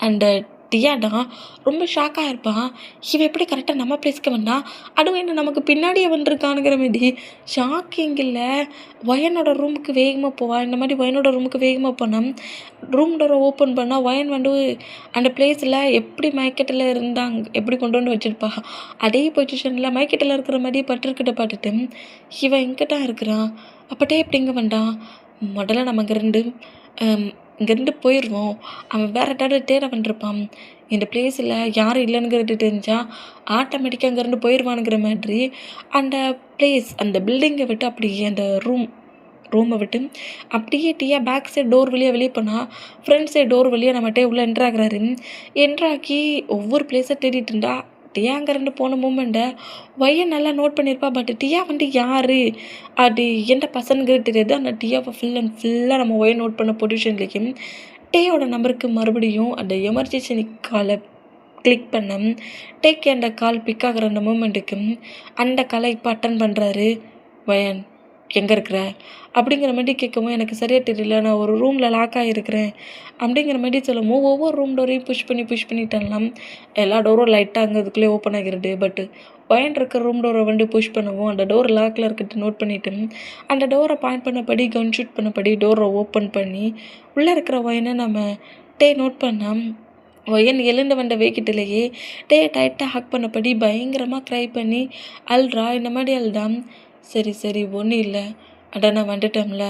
அந்த டியா தான் ரொம்ப ஷாக்காக இருப்பான். இவன் எப்படி கரெக்டாக நம்ம பிளேஸ்க்கு வந்தான், அதுவும் என்ன நமக்கு பின்னாடியே வந்துருக்கானுங்கிற மாதிரி. ஷாக்கிங் இல்லை, ஒயனோட ரூமுக்கு வேகமாக போவான். இந்த மாதிரி ஒயனோட ரூமுக்கு வேகமாக போனால் ரூம் டோரை ஓப்பன் பண்ணால் ஒயன் வந்து அந்த பிளேஸில் எப்படி மயக்கத்தில் இருந்தாங்க எப்படி கொண்டு வந்து வச்சுருப்பா அதே பொசிஷனில் மயக்கத்தில் இருக்கிற மாதிரி பட்டிருக்கிட்ட பார்த்துட்டு இவன் இங்கே தான் இருக்கிறான், அப்பட்டே எப்படி இங்கே வந்தான், முதல்ல நம்ம இங்கேருந்து போயிடுவோம், அவன் வேறு ஏதாவது தேட வந்துருப்பான், இந்த பிளேஸில் யாரும் இல்லைங்கிறது தெரிஞ்சால் ஆட்டோமேட்டிக்காக அங்கேருந்து போயிடுவானுங்கிற மாதிரி அந்த பிளேஸ் அந்த பில்டிங்கை விட்டு அப்படியே அந்த ரூமை விட்டு அப்படியே டீயா பேக் சைட் டோர் வழியாக வெளியே போனால் ஃப்ரண்ட் சைட் டோர் வழியாக நம்மகிட்டே உள்ளே என்ட்ராகிறாரு. என்ட்ராக்கி ஒவ்வொரு பிளேஸை தேடிட்டு இருந்தா டியா அங்கேருந்து போன மூமெண்ட்டை ஒய்யன் நல்லா நோட் பண்ணியிருப்பா. பட் டியா வந்து யார் அது எந்த பசங்கிறது தெரியாது. அந்த டியாவை ஃபுல்லாக நம்ம ஒய்யை நோட் பண்ண பொசிஷன்லேயும் டேயோட நம்பருக்கு மறுபடியும் அந்த எமர்ஜென்சி காலை கிளிக் பண்ண டேக்கு அந்த கால் பிக் ஆகிற அந்த மூமெண்ட்டுக்கு அந்த காலை இப்போ அட்டன் பண்ணுறாரு. ஒயன் எங்கே இருக்கிற அப்படிங்கிற மாதிரி கேட்கவும் எனக்கு சரியாக தெரியல, நான் ஒரு ரூமில் லாக் ஆகிருக்கிறேன் அப்படிங்கிற மாதிரி சொல்லவும் ஒவ்வொரு ரூம் டோரையும் புஷ் பண்ணிட்டலாம். எல்லா டோரும் லைட்டாக அங்கே அதுக்குள்ளே ஓப்பன் ஆகிறது. பட் ஒயன் இருக்கிற ரூம் டோரை வந்து புஷ் பண்ணவும் அந்த டோர் லாக்கில் இருக்கிறது நோட் பண்ணிவிட்டு அந்த டோரை பாயிண்ட் பண்ணபடி கன் ஷூட் பண்ணபடி டோரை ஓப்பன் பண்ணி உள்ளே இருக்கிற ஒயனை நம்ம நோட் பண்ணால் ஒயன் எழுந்து வந்த வேக்கிட்டிலேயே டைட்டாக ஹக் பண்ணபடி பயங்கரமாக க்ரை பண்ணி அல்றா. இந்த மாதிரி அல்தான். சரி ஒன்றும் இல்லை, அட நான் வந்துட்டோம்ல,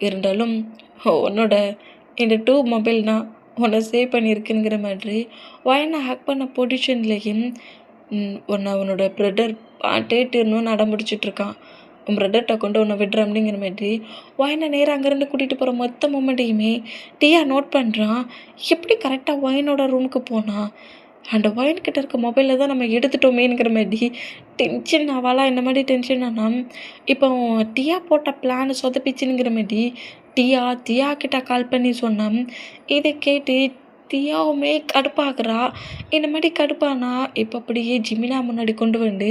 இருந்தாலும் உன்னோட இந்த 2 மொபைல் தான் உன்னை சேவ் பண்ணியிருக்குங்கிற மாதிரி ஒயனை ஹேக் பண்ண பொசிஷன்லேயும் உன்னோட ப்ரதர் டேட்டுன்னு நட முடிச்சிட்ருக்கான், உன் ப்ரதர்கிட்ட கொண்டு உன்னை விடுற அப்படிங்கிற மாதிரி ஒயனை நேராக அங்கேருந்து கூட்டிகிட்டு போகிற மொத்த மூமெண்ட்டையுமே டீயா நோட் பண்ணுறான். எப்படி கரெக்டாக ஒயனோட ரூமுக்கு போனான், அந்த ஒயன்கிட்ட இருக்க மொபைலில் தான் நம்ம எடுத்துட்டோமேங்கிற மாதிரி டென்ஷன் ஆவாளா. இந்த மாதிரி டென்ஷன் ஆனால் இப்போ டியா போட்ட பிளான் சொதப்பிச்சுங்கிற மாதிரி டியா கிட்ட கால் பண்ணி சொன்னான். இதை கேட்டு தியாவுமே கடுப்பாகிறா. இந்த மாதிரி கடுப்பானா இப்போ அப்படியே ஜிமினா முன்னாடி கொண்டு வந்து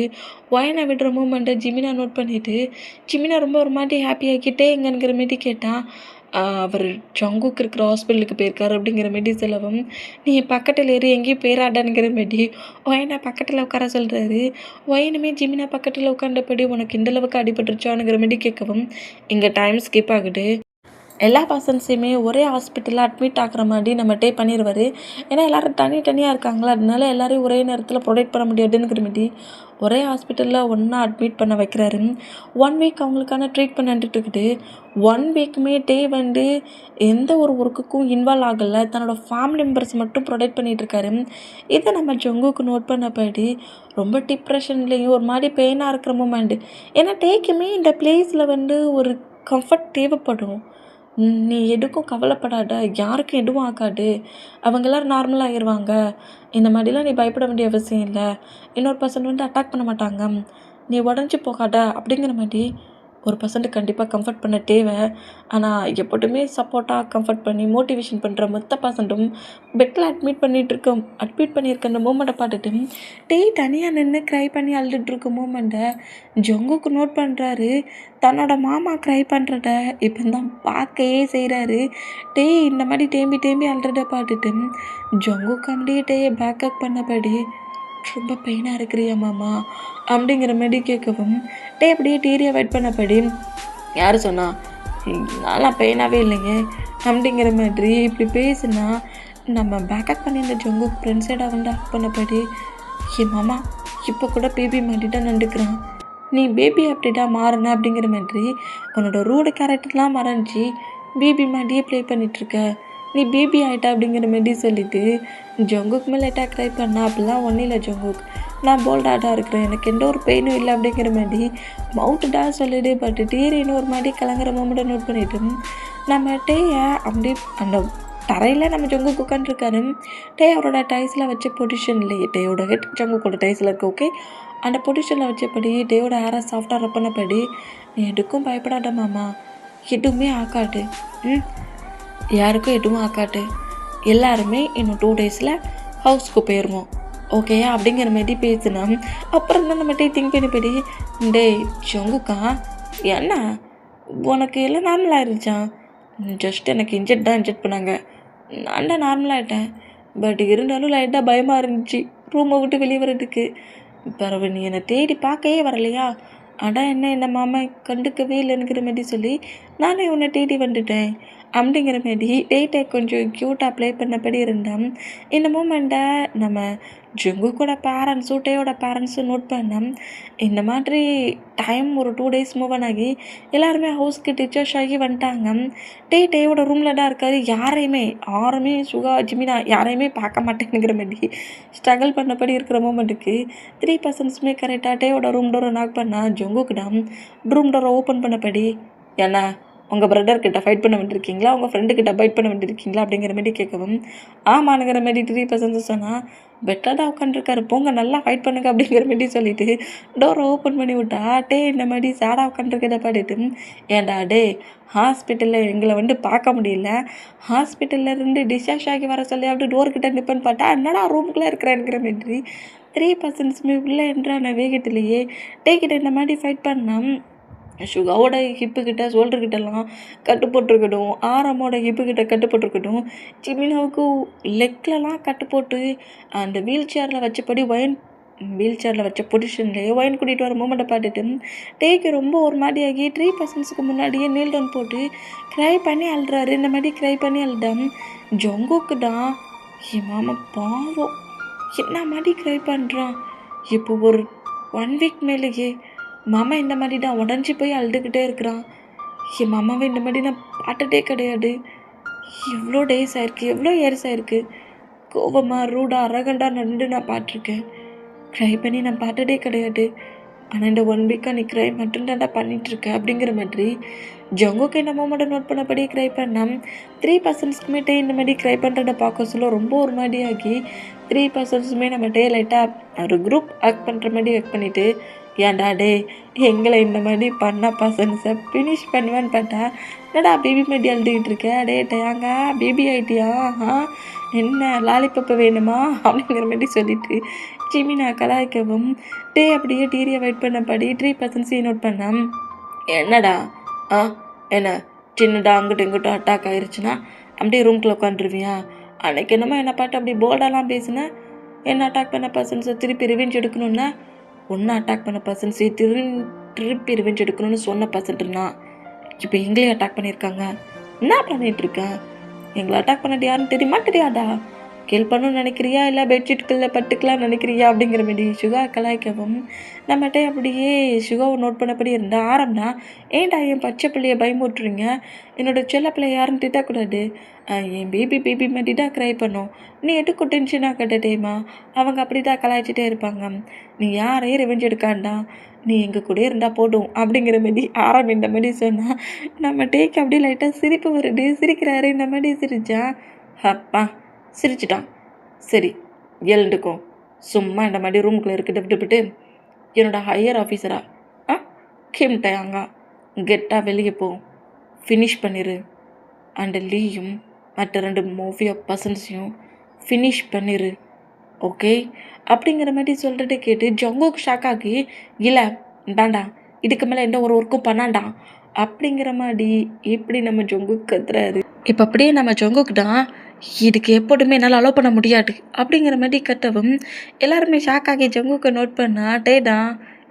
ஒயனை விடுற மூமெண்ட்டை ஜிமினா நோட் பண்ணிவிட்டு ஜிமினா ரொம்ப ஒரு மாதிரி ஹாப்பியாகிட்டே எங்கங்கிற மாரி கேட்டான். அவர் ஜங்குக்கு இருக்கிற ஹாஸ்பிட்டலுக்கு போயிருக்காரு அப்படிங்கிற மாரி சொல்லவும் நீ பக்கத்தில் ஏறி எங்கேயும் போயிடாடானுங்கிற மாரி ஒயனை பக்கத்தில் உட்கார சொல்கிறாரு. ஒயனுமே ஜிமினா பக்கத்தில் உட்காண்டபடி உனக்கு இந்த அளவுக்கு அடிபட்டுருச்சானுங்கிற மாரி கேட்கவும் இங்கே டைம் ஸ்கிப் ஆகுது. எல்லா பர்சன்ஸையுமே ஒரே ஹாஸ்பிட்டலில் அட்மிட் ஆகுற மாதிரி நம்ம டே பண்ணிடுவார். ஏன்னா எல்லோரும் தனித்தனியாக இருக்காங்களா, அதனால எல்லாரையும் ஒரே நேரத்தில் ப்ரொடெக்ட் பண்ண முடியாதுங்கிற மாரி ஒரே ஹாஸ்பிட்டலில் ஒன்றா அட்மிட் பண்ண வைக்கிறாரு. 1 வீக் அவங்களுக்கான ட்ரீட்மெண்ட் நடந்துட்டுருக்குது. 1 வீக்குமே டே வந்து எந்த ஒரு ஒர்க்குக்கும் இன்வால்வ் ஆகலை, தன்னோட ஃபேமிலி மெம்பர்ஸ் மட்டும் ப்ரொடெக்ட் பண்ணிகிட்ருக்காரு. இதை நம்ம ஜங்குக்கு நோட் பண்ணபடி ரொம்ப டிப்ரெஷன்லேயும் ஒரு மாதிரி பெயினாக இருக்கிற மூமெண்ட். ஏன்னா டேக்குமே இந்த பிளேஸில் வந்து ஒரு கம்ஃபர்ட் தேவைப்படும். நீ எதுக்கும் கவலைப்படாத, யாருக்கும் எதுவும் ஆகாது, அவங்க எல்லோரும் நார்மலாக ஆயிடுவாங்க, இந்த மாதிரிலாம் நீ பயப்பட வேண்டிய அவசியம் இல்லை, இன்னொரு பர்சன் வந்து அட்டாக் பண்ண மாட்டாங்க, நீ உடஞ்சி போகாத அப்படிங்கிற மாதிரி ஒரு பர்சன்ட்டு கண்டிப்பாக கம்ஃபர்ட் பண்ண தேவை. ஆனால் எப்போதுமே சப்போர்ட்டாக கம்ஃபர்ட் பண்ணி மோட்டிவேஷன் பண்ணுற மொத்த பர்சன்ட்டும் பெட்டில் அட்மிட் பண்ணியிருக்க அந்த மூமெண்ட்டை பார்த்துட்டு டே தனியாக நின்று க்ரை பண்ணி அழுதுட்ருக்க மூமெண்ட்டை ஜங்குக்கு நோட் பண்ணுறாரு. தன்னோட மாமா க்ரை பண்ணுறத இப்போ தான் பார்க்கையே செய்கிறாரு. டே இந்த மாதிரி தேம்பி தேம்பி அழுறத பார்த்துட்டு ஜங்குக்கு அப்படியே டேயை பேக்கப் பண்ணபடி ரொம்ப பெயினாக இருக்கிறியா மாமா அப்படிங்கிற மாதிரி கேட்கவும் டே அப்படியே டீரியா வெயிட் பண்ணபடி யார் சொன்னா, நல்லா பெயினாகவே இல்லைங்க அப்படிங்கிற மாதிரி இப்படி பேசுனா நம்ம பேக்கப் பண்ணியிருந்த ஜங்கு ஃப்ரெண்ட் சைடாக வந்து ஆஃப் பண்ணபடி என் மாமா இப்போ கூட பேபி மாதிரி தான் நண்டுக்கிறான், நீ பேபி அப்படிடா மாறின அப்படிங்கிற மாதிரி உன்னோட ரூடு கேரக்டர்லாம் மறைஞ்சி பேபி மாதிரியே ப்ளே பண்ணிகிட்ருக்க, நீ பேபி ஆகிட்டா அப்படிங்கிற மாதிரி சொல்லிவிட்டு ஜங்குக்கு மேலே அட்டாக் ட்ரை பண்ணா. அப்படிலாம் ஒன்றும் இல்லை ஜங்குக், நான் போல்டாக இருக்கிறேன், எனக்கு எந்த ஒரு பெயினும் இல்லை அப்படிங்கிற மாதிரி மவுட்டுடா சொல்லிடு. பட் டீரின்னு ஒரு மாதிரி கலங்குற மூமெண்ட்டை நோட் பண்ணிவிட்டு நம்ம டேயை அப்படியே அந்த தரையில் நம்ம ஜங்குக்கு உட்காந்துருக்காரு. டே அவரோட டைஸில் வச்ச பொசிஷன்லேயே டேயோட ஹெட் ஜங்குக்கோட டைஸில் இருக்கு. ஓகே, அந்த பொசிஷனில் வச்சபடி டேயோட ஹேரை சாஃப்டாக ரப் பண்ணபடி நீ எதுக்கும் பயப்படாத மாமா, எதுவுமே ஆக்காட்டு, யாருக்கும் எதுவும் ஆக்காட்டு, எல்லாருமே இன்னும் 2 டேஸில் ஹவுஸ்க்கு போயிடுவோம், ஓகேயா அப்படிங்கிற மாதிரி பேசினா. அப்புறம் தான் நம்ம திங்க் பண்ணிப்படி டே ஜங்குக்கா என்ன உனக்கு எல்லாம் நார்மல் ஆகிருச்சான், ஜஸ்ட் எனக்கு இன்ஜெக்ட் தான் இன்ஜெக்ட் பண்ணாங்க, நான் தான் நார்மலாகிட்டேன், பட் இருந்தாலும் லைட்டாக பயமாக இருந்துச்சு ரூமை விட்டு வெளியே வர்றதுக்கு, பரவ நீ என்னை தேடி பார்க்கவே வரலையா, ஆனால் என்ன மாமா கண்டுக்கவே இல்லைங்கிற மாதிரி சொல்லி நானே உன்னை தேடி வந்துட்டேன் அப்படிங்கிற மாதிரி டேட்டை கொஞ்சம் க்யூட்டாக ப்ளே பண்ணபடி இருந்தேன். இந்த மூமெண்ட்டை நம்ம ஜங்குக்கோட பேரண்ட்ஸும் டேயோட பேரண்ட்ஸும் நோட் பண்ணேன். இந்த மாதிரி டைம் ஒரு 2 டேஸ் மூவ் ஆகி எல்லாருமே ஹவுஸ்க்கு டிச்சர்ஸ் ஆகி வந்துட்டாங்க. டேயோட ரூமில் தான் இருக்காரு. யாருமே சுகா ஜிமினா யாரையுமே பார்க்க மாட்டேங்கிற மாதிரி ஸ்ட்ரகிள் பண்ணபடி இருக்கிற மூமெண்ட்டுக்கு 3 பர்சன்ஸுமே கரெக்டாக டேயோட ரூம் டோரை நாக் பண்ணால் ஜங்குக்கு தான் ரூம் டோரை ஓப்பன் பண்ணபடி என்ன உங்கள் பிரதர்கிட்ட ஃபைட் பண்ண வேண்டியிருக்கீங்களா, உங்கள் ஃப்ரெண்டுக்கிட்ட ஃபைட் பண்ண வேண்டியிருக்கீங்களா அப்படிங்கிற மாதிரி கேட்கவும் ஆமானுங்கிற மாதிரி 3 பர்சன்ஸ் சொன்னால் பெட்டராக தான் உட்காந்துருக்காரு, போங்க நல்லா ஃபைட் பண்ணுங்க அப்படிங்கிற மாதிரி சொல்லிவிட்டு டோரை ஓப்பன் பண்ணி விட்டா டே இந்த மாதிரி சேடாக உட்காந்துருக்கதை பாடிட்டு ஏன்டா டே ஹாஸ்பிட்டலில் எங்களை வந்து பார்க்க முடியல, ஹாஸ்பிட்டலில் இருந்து டிஸ்சார்ஜ் ஆகி வர சொல்லி அப்படி டோர்கிட்ட நிற்பேன்னு பார்த்தா என்னடா ரூமுக்குள்ளே இருக்கிறேங்கிற மாதிரி 3 பர்சன்ஸுமே உள்ளே என்றான வேகத்திலேயே டே கிட்ட இந்த மாதிரி ஃபைட் பண்ணால் சுகாவோட ஹிப்புக்கிட்ட ஷோல்டர்கிட்டலாம் கட்டு போட்டிருக்கட்டும், ஆரமோட ஹிப்புக்கிட்ட கட்டு போட்டிருக்கட்டும், ஜிமினாவுக்கு லெக்லலாம் கட்டு போட்டு அந்த வீல் சேரில் வச்ச பொசிஷன்லேயே ஒயின் கூட்டிகிட்டு வர மூமெண்ட்டை பார்த்துட்டு டேக்கு ரொம்ப ஒரு மாதிரியாகி 3 பர்சன்ஸுக்கு முன்னாடியே நீல் டவுன் போட்டு க்ரை பண்ணி அழுறாரு. இந்த மாதிரி க்ரை பண்ணி அழுதான் ஜங்குக்கு தான் என் மாமா பாவம் என்ன மாதிரி க்ரை பண்ணுறான். இப்போ ஒரு 1 வீக் மேலேயே மாமா இந்த மாதிரி தான் உடஞ்சி போய் அழுதுகிட்டே இருக்கிறான். என் மாமாவை இந்த மாதிரி நான் பார்த்ததே கிடையாது. எவ்வளோ டேஸ் ஆயிருக்கு, எவ்வளோ இயர்ஸ் ஆயிருக்கு. கோபமாக ரூடாக அரகண்டாக நடந்து நான் பார்த்துருக்கேன், க்ரை பண்ணி நான் பார்த்ததே கிடையாது. ஆனால் இந்த 1 வீக்காக நீ க்ரை மட்டும்தான்டா பண்ணிகிட்ருக்க அப்படிங்கிற மாதிரி ஜங்குக்கு இந்த மூமெண்ட்டை நோட் பண்ணபடி க்ரை பண்ணால் 3 பர்சன்ஸ்க்குமே டே இந்த மாதிரி க்ரை பண்ணுறத பார்க்க சொல்ல ரொம்ப ஒரு மாதிரி ஆகி 3 பர்சன்ஸுமே நம்ம டே லைட்டாக ஒரு குரூப் ஆக்ட் பண்ணுற மாதிரி ஆக்ட் பண்ணிவிட்டு ஏன்டா டே எங்களை இந்த மாதிரி பண்ண பர்சன்ஸை ஃபினிஷ் பண்ணுவேன்னு பார்த்தா என்னடா பேபி மாதிரி அழுதுகிட்டு இருக்க, டே டேங்க பேபி ஆகிட்டியா, என்ன லாலிபப்பை வேணுமா அப்படிங்கிற மாதிரி சொல்லிட்டு ஜிமினா கலாய்க்கவும் டே அப்படியே டீரியை வெயிட் பண்ணபடி 3 பர்சன்ஸையும் நோட் பண்ணேன். என்னடா என்ன சின்னடா அங்கிட்டும் இங்கிட்டும் அட்டாக் ஆயிடுச்சுன்னா அப்படியே ரூம்குள்ளே உட்காந்துருவியா, அன்னைக்கு என்னமோ என்னை பார்த்து அப்படி போல்டாலாம் பேசுனேன், என்ன அட்டாக் பண்ண பர்சன்ஸை திருப்பி ரிவெஞ்ச் எடுக்கணுன்னா ஒன்று அட்டாக் பண்ண பர்சன்ஸை திருப்பி ரிவெஞ்ச் எடுக்கணும்னு சொன்ன பர்சன்ட்னா இப்போ எங்களையும் அட்டாக் பண்ணியிருக்காங்க, என்ன பண்ணிட்டு இருக்கேன்? எங்களை அட்டாக் பண்ணது யாருன்னு தெரியுமா தெரியாதா? கில் பண்ணணும்னு நினைக்கிறியா இல்லை பெட்ஷீட்டுக்குள்ளே பட்டுக்கலாம்னு நினைக்கிறியா அப்படிங்கிற மாரி சுகா கலாய்க்கவும் நம்மகிட்ட அப்படியே சுகாவை நோட் பண்ணபடி இருந்தால் ஆரம்பா ஏன்டா என் பச்சை பிள்ளையை பயமுட்டுறீங்க? என்னோடய செல்ல பிள்ளை யாருன்னு திட்டக்கூடாது. என் பேபி மாதிரி தான் க்ரை பண்ணோம். நீ எதுக்கும் டென்ஷனாக கட்டட்டேம்மா. அவங்க அப்படி தான் கலாய்ச்சிட்டே இருப்பாங்க. நீ யாரையும் ரெவெஞ்ச் எடுக்காண்டா, நீ எங்கள் கூட இருந்தால் போடும் அப்படிங்கிற மாரி இந்த மாதிரி சொன்னால் நம்ம டேக்கு அப்படியே லைட்டாக சிரிப்பு வருது. சிரிக்கிறாரு இந்த மாதிரி சிரிச்சா அப்பா சிரிச்சிட்டான். சரி எழுந்துக்கும். சும்மா இந்த மாதிரி ரூமுக்குள்ளே இருக்கிட்டு விட்டுவிட்டு என்னோட ஹையர் ஆஃபீஸரா கிம்ட்டாங்க கெட்டாக வெளியே போ, ஃபினிஷ் பண்ணிடு. அண்ட் லீயும் மற்ற 2 மூவியோ பர்சன்ஸையும் ஃபினிஷ் பண்ணிடு, ஓகே அப்படிங்கிற மாதிரி சொல்கிறத கேட்டு ஜங்குக்கு ஷாக் ஆகி இல்லை வேண்டாம், இதுக்கு மேலே எந்த ஒரு ஒர்க்கும் பண்ணாண்டாம் அப்படிங்கிற மாதிரி இப்படி நம்ம ஜங்குக்கு கத்துறாரு. இப்போ அப்படியே நம்ம ஜங்குக்கு தான் இதுக்கு எப்போதுமே என்னால் அலோவ் பண்ண முடியாது அப்படிங்கிற மாதிரி கத்தவும் எல்லாருமே ஷாக் ஆகி ஜங்குக்கு நோட் பண்ணா டேடா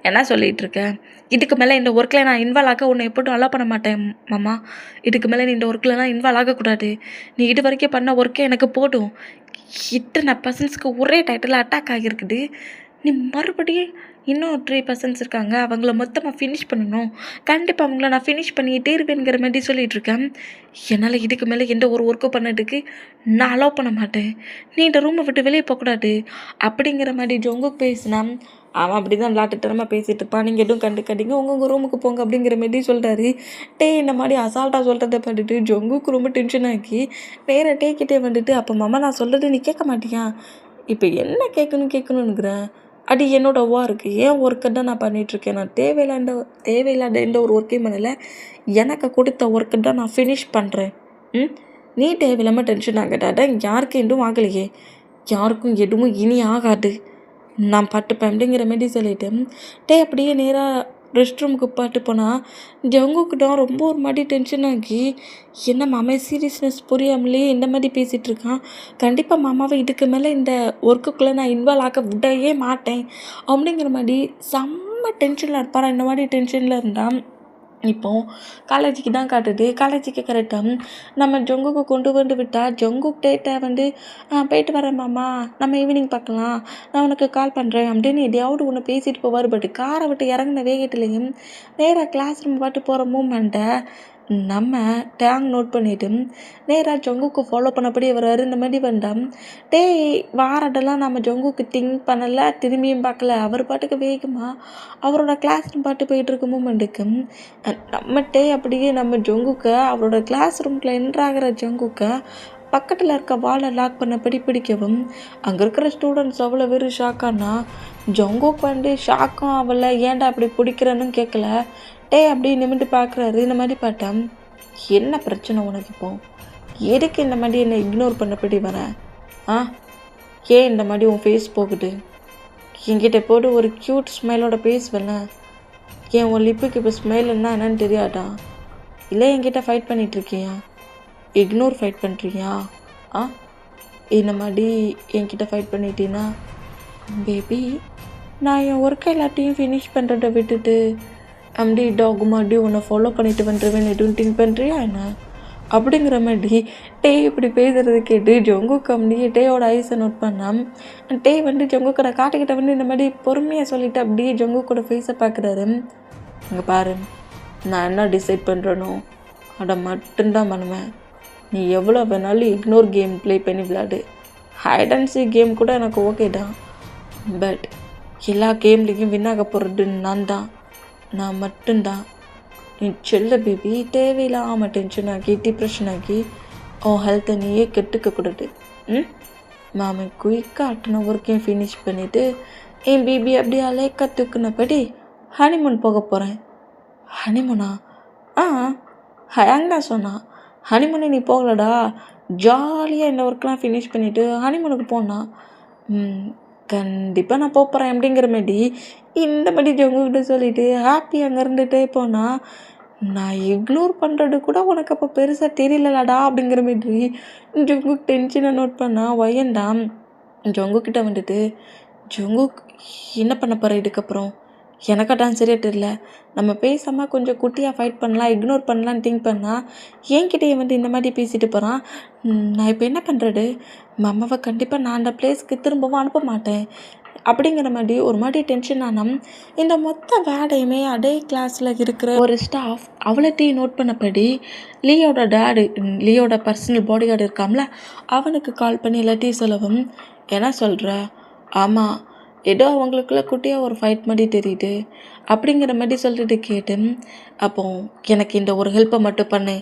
என்ன சொல்லிகிட்டு இருக்கேன்? இதுக்கு மேலே இந்த ஒர்க்கில் நான் இன்வால்வ் ஆக உன்னை எப்போதும் அலோவ் பண்ண மாட்டேன் மாமா. இதுக்கு மேலே நீ இந்த ஒர்க்கில் நான் இன்வால்வ் ஆகக்கூடாது. நீ இது வரைக்கும் பண்ண ஒர்க்கே எனக்கு போதும். இத்தனை பர்சன்ஸ்க்கு ஒரே டைட்டில் அட்டாக் ஆகியிருக்குது. நீ மறுபடியும் இன்னும் 3 பர்சன்ஸ் இருக்காங்க, அவங்கள மொத்தமாக ஃபினிஷ் பண்ணணும். கண்டிப்பாக அவங்கள நான் ஃபினிஷ் பண்ணிக்கிட்டே இருப்பேங்கிற மாதிரி சொல்லிகிட்ருக்கேன். என்னால் இதுக்கு மேலே எந்த ஒரு ஒர்க்கும் பண்ணதுக்கு நான் அலோவ் பண்ண மாட்டேன். நீ இந்த ரூமை விட்டு வெளியே போகக்கூடாது அப்படிங்கிற மாதிரி ஜொங்குக்கு பேசினான். அவன் அப்படி தான் விளாட்டுத்தனமாக பேசிகிட்டு இருப்பான். நீங்கள் எதுவும் கண்டுக்காதீங்க, உங்கள் ரூமுக்கு போங்க அப்படிங்கிற மாதிரி சொல்கிறாரு. இந்த மாதிரி அசால்ட்டாக சொல்கிறத பண்ணிட்டு ஜொங்குக்கு ரொம்ப டென்ஷன் ஆக்கி வேறு டேக்கிட்டே வந்துட்டு அப்போ மாமா நான் சொல்கிறது நீ கேட்க மாட்டியா? இப்போ என்ன கேட்கணுங்கிறேன். அது என்னோடய ஒர்க், ஏன் ஒர்க்கை தான் நான் பண்ணிகிட்ருக்கேன். நான் தேவையில்லாத எந்த ஒரு ஒர்க்கையும் பண்ணலை. எனக்கு கொடுத்த ஒர்க்கை தான் நான் ஃபினிஷ் பண்ணுறேன். நீ தேவையில்லாமல் டென்ஷன் ஆகட்டாடா. யாருக்கும் எதுவும் ஆகலையே, யாருக்கும் எதுவும் இனி ஆகாது, நான் பார்த்துப்பேன் அப்படிங்கிற மாதிரி சொல்லிவிட்டு அப்படியே நேராக ரெஸ்ட் ரூமுக்கு பாட்டு போனால் ஜங்குக்கு தான் ரொம்ப ஒரு மாதிரி டென்ஷன் ஆகி என்ன மாமா சீரியஸ்னஸ் புரியாமலே இந்த மாதிரி பேசிகிட்ருக்கான். கண்டிப்பாக மாமாவை இதுக்கு மேலே இந்த ஒர்க்குக்குள்ளே நான் இன்வால்வ் ஆக விடவே மாட்டேன் அப்படிங்கிற மாதிரி செம்ம டென்ஷனில் இருப்பார். இந்த மாதிரி டென்ஷனில் இருந்தால் இப்போது காலேஜுக்கு தான் காட்டுது. காலேஜுக்கு கரெக்டாக நம்ம ஜங்குக்கு கொண்டு வந்து விட்டால் ஜங்குக் டேட்டை வந்து போயிட்டு வரேன் மாமா, நம்ம ஈவினிங் பார்க்கலாம், நான் உனக்கு கால் பண்ணுறேன் அப்படின்னு எதையாவது ஒன்று பேசிட்டு போவார். பட் காரை விட்டு இறங்கின வேகத்துலேயும் நேராக கிளாஸ் ரூம் பாட்டு போகிற மூமெண்ட்டை நம்ம டேங் நோட் பண்ணிவிட்டு நேராக ஜங்குக்கு ஃபாலோ பண்ணபடியே வர்றாரு. இந்த மாதிரி வேண்டாம் வாரடெல்லாம் நம்ம ஜங்குக்கு திங்க் பண்ணலை, திரும்பியும் பார்க்கல. அவர் பாட்டுக்கு வேகமாக அவரோட கிளாஸ் ரூம் பாட்டு போயிட்டுருக்க மூமெண்ட்டுக்கு நம்ம அப்படியே நம்ம ஜங்குக்கை அவரோட கிளாஸ் ரூம்குள்ளே என்ட்ராகிற ஜங்குக்கை பக்கத்தில் இருக்க வாலை லாக் பண்ணபடி பிடிக்கவும் அங்கே இருக்கிற ஸ்டூடெண்ட்ஸ் அவ்வளோ வெறும் ஷாக்கானா ஜங்குக்கு வந்து ஷாக்கும் அவளை ஏன்டா அப்படி பிடிக்கிறேன்னு கேட்கல. அப்படியே நிமிட்டு பார்க்குறாரு. இந்த மாதிரி பார்த்தேன், என்ன பிரச்சனை உனக்கு இப்போ? எதுக்கு இந்த மாதிரி என்னை இக்னோர் பண்ணபடி வரேன்? ஏன் இந்த மாதிரி உன் ஃபேஸ் போகுது? என்கிட்ட போட்டு ஒரு க்யூட் ஸ்மைலோட பேசுவேன்ல, ஏன் உன் லிப்புக்கு இப்போ ஸ்மைல் என்னன்னு தெரியாதா? இல்லை என்கிட்ட ஃபைட் பண்ணிகிட்ருக்கியா? இக்னோர் ஃபைட் பண்ணுறியா? இந்த மாதிரி என்கிட்ட ஃபைட் பண்ணிட்டீன்னா பேபி நான் என் ஒர்க்கை எல்லாத்தையும் ஃபினிஷ் பண்ணுறதை விட்டுட்டு அப்படி டாக் மாதிரி உன்னை ஃபாலோ பண்ணிட்டு வந்துடுவேன் எதுவும் திங்க் பண்ணுறியா என்ன அப்படிங்கிற மாதிரி இப்படி பேசுகிறது கேட்டு ஜங்குக்கு அப்படியே டேயோட ஐஸை நோட் பண்ணால் வந்து ஜங்குக்கோட காட்டுக்கிட்ட வந்து இந்த மாதிரி பொறுமையாக சொல்லிவிட்டு அப்படியே ஜங்குக்கோட ஃபேஸை பார்க்குறாரு. இங்கே பாரு, நான் என்ன டிசைட் பண்ணுறேனோ அதை மட்டும்தான் பண்ணுவேன். நீ எவ்வளோ வேணாலும் இக்னோர் கேம் ப்ளே பண்ணி விளையாடு, ஹைட் அண்ட் சீக் கேம் கூட எனக்கு ஓகே தான். பட் எல்லா கேம்லேயும் வின் ஆக போகிறது நான் மட்டும்தான். நீ செல்ல பேபி தேவையில்லாமல் டென்ஷன் ஆகி டிப்ரெஷன் ஆகி உன் ஹெல்த்தை நீயே கெட்டுக்கக்கூடாது. மாமன் குயிக்காக அட்டனை ஒர்க்கையும் ஃபினிஷ் பண்ணிவிட்டு என் பேபி அப்படியே அலேக்கா தூக்குனபடி ஹனிமூன் போக போகிறேன். ஹனிமூனா? ஹேங்கா சொன்னான். ஹனிமூனே நீ போகலடா, ஜாலியாக இந்த ஒர்க்கெலாம் ஃபினிஷ் பண்ணிவிட்டு ஹனிமூனுக்கு போனான். கண்டிப்பாக நான் போகிறேன் அப்படிங்கிற மாதிரி இந்த மாதிரி ஜங்குக்கிட்ட சொல்லிவிட்டு ஹாப்பி அங்கே இருந்துகிட்டே போனால் நான் இக்னோர் பண்ணுறது கூட உனக்கு அப்போ பெருசாக தெரியலடா அப்படிங்கிற மாதிரி ஜங்குக்கு டென்ஷனை நோட் பண்ணால் வயண்டாம் ஜங்குக்கிட்ட வந்துட்டு ஜங்குக் என்ன பண்ண போகிற இதுக்கப்புறம்? எனக்கு அதான் சரியா தெரியல. நம்ம பேசாமல் கொஞ்சம் குட்டியாக ஃபைட் பண்ணலாம், இக்னோர் பண்ணலான்னு திங்க் பண்ணால் என்கிட்டயே வந்து இந்த மாதிரி பேசிட்டு போகிறான். நான் இப்போ என்ன பண்ணுறது? அம்மாவை கண்டிப்பாக நான் அந்த பிளேஸ்க்கு திரும்பவும் அனுப்ப மாட்டேன் அப்படிங்கிற மாதிரி ஒரு மாதிரி டென்ஷன் ஆனால் இந்த மொத்த வேலையுமே அதே கிளாஸில் இருக்கிற ஒரு ஸ்டாஃப் அவ்வளோத்தையும் நோட் பண்ணபடி லியோட டேடு, லியோட பர்சனல் பாடி கார்டு இருக்காம்ல, அவனுக்கு கால் பண்ணி எல்லாத்தையும் சொல்லவும், என்ன சொல்கிற? ஆமாம், ஏதோ அவங்களுக்குள்ள குட்டியாக ஒரு ஃபைட் மாதிரி தெரியுது அப்படிங்கிற மாதிரி சொல்லிட்டு கேட்டு, அப்போ எனக்கு இந்த ஒரு ஹெல்ப்பை மட்டும் பண்ணு